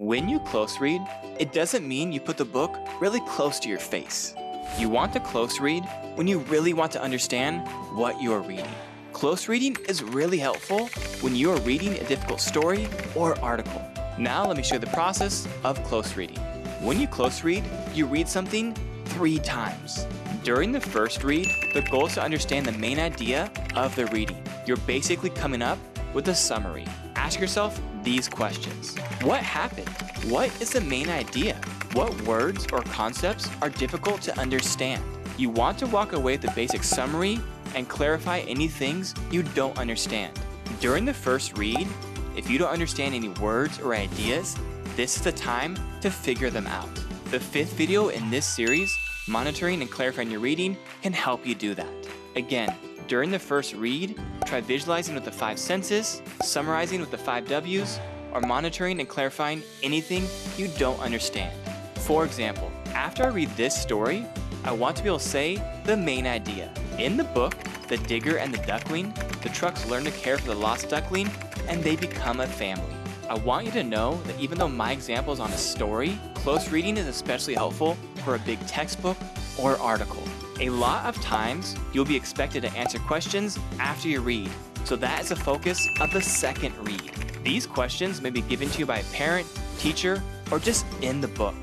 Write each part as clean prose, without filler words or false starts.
When you close read, it doesn't mean you put the book really close to your face. You want to close read when you really want to understand what you are reading. Close reading is really helpful when you are reading a difficult story or article. Now let me show you the process of close reading. When you close read, you read something 3 times. During the first read, the goal is to understand the main idea of the reading. You're basically coming up with a summary. Ask yourself these questions. What happened? What is the main idea? What words or concepts are difficult to understand? You want to walk away with the basic summary and clarify any things you don't understand. During the first read, if you don't understand any words or ideas, this is the time to figure them out. The 5th video in this series, Monitoring and Clarifying Your Reading, can help you do that. Again, during the first read, try visualizing with the 5 senses, summarizing with the 5 W's, or monitoring and clarifying anything you don't understand. For example, after I read this story, I want to be able to say the main idea. In the book, The Digger and the Duckling, the trucks learn to care for the lost duckling, and they become a family. I want you to know that even though my example is on a story, close reading is especially helpful for a big textbook or article. A lot of times, you'll be expected to answer questions after you read, so that is the focus of the second read. These questions may be given to you by a parent, teacher, or just in the book.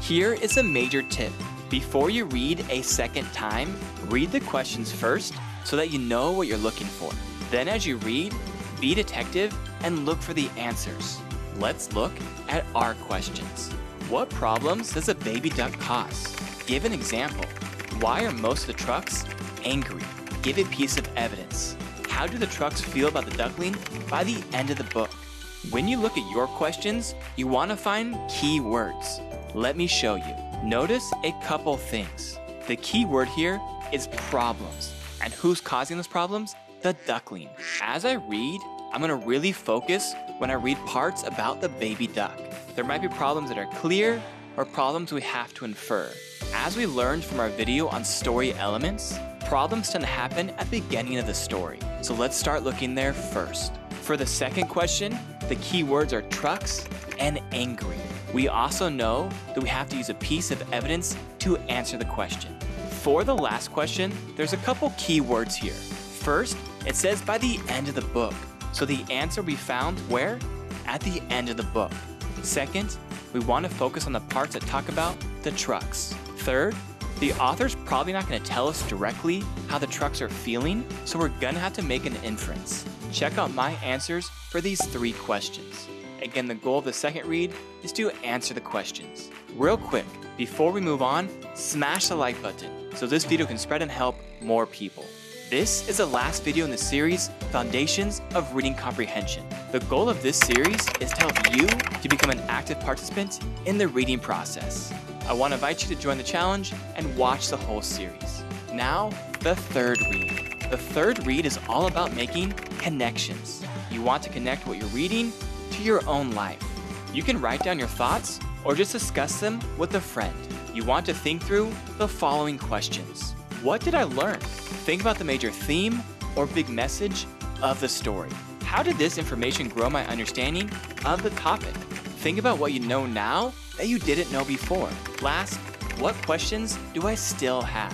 Here is a major tip. Before you read a second time, read the questions first so that you know what you're looking for. Then as you read, be detective and look for the answers. Let's look at our questions. What problems does a baby duck cause? Give an example. Why are most of the trucks angry? Give a piece of evidence. How do the trucks feel about the duckling by the end of the book? When you look at your questions, you want to find key words. Let me show you. Notice a couple things. The key word here is problems. And who's causing those problems? The duckling. As I read, I'm going to really focus when I read parts about the baby duck. There might be problems that are clear or problems we have to infer. As we learned from our video on story elements, problems tend to happen at the beginning of the story. So let's start looking there first. For the second question, the key words are trucks and angry. We also know that we have to use a piece of evidence to answer the question. For the last question, there's a couple key words here. First, it says by the end of the book. So the answer will be found where? At the end of the book. Second, we want to focus on the parts that talk about the trucks. Third, the author's probably not going to tell us directly how the trucks are feeling, so we're going to have to make an inference. Check out my answers for these 3 questions. Again, the goal of the second read is to answer the questions. Real quick, before we move on, smash the like button so this video can spread and help more people. This is the last video in the series, Foundations of Reading Comprehension. The goal of this series is to help you to become an active participant in the reading process. I want to invite you to join the challenge and watch the whole series. Now, the third read. The third read is all about making connections. You want to connect what you're reading to your own life. You can write down your thoughts or just discuss them with a friend. You want to think through the following questions. What did I learn? Think about the major theme or big message of the story. How did this information grow my understanding of the topic? Think about what you know now that you didn't know before. Last, what questions do I still have?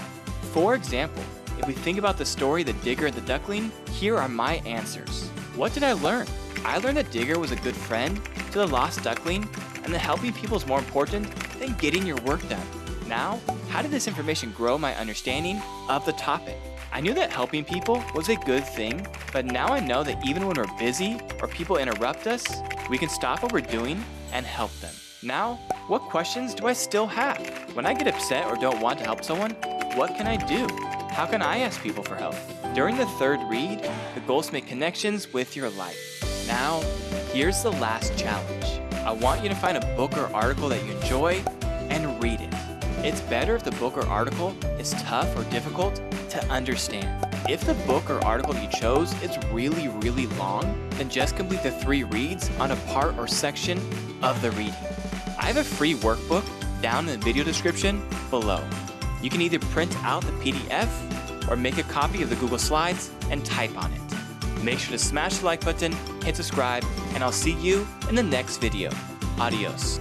For example, if we think about the story The Digger and the Duckling, here are my answers. What did I learn? I learned that Digger was a good friend to the lost duckling and that helping people is more important than getting your work done. Now, how did this information grow my understanding of the topic? I knew that helping people was a good thing, but now I know that even when we're busy or people interrupt us, we can stop what we're doing and help them. Now, what questions do I still have? When I get upset or don't want to help someone, what can I do? How can I ask people for help? During the third read, the goal is to make connections with your life. Now, here's the last challenge. I want you to find a book or article that you enjoy and read it. It's better if the book or article is tough or difficult to understand. If the book or article you chose is really, really long, then just complete the 3 reads on a part or section of the reading. I have a free workbook down in the video description below. You can either print out the PDF or make a copy of the Google Slides and type on it. Make sure to smash the like button, hit subscribe, and I'll see you in the next video. Adios.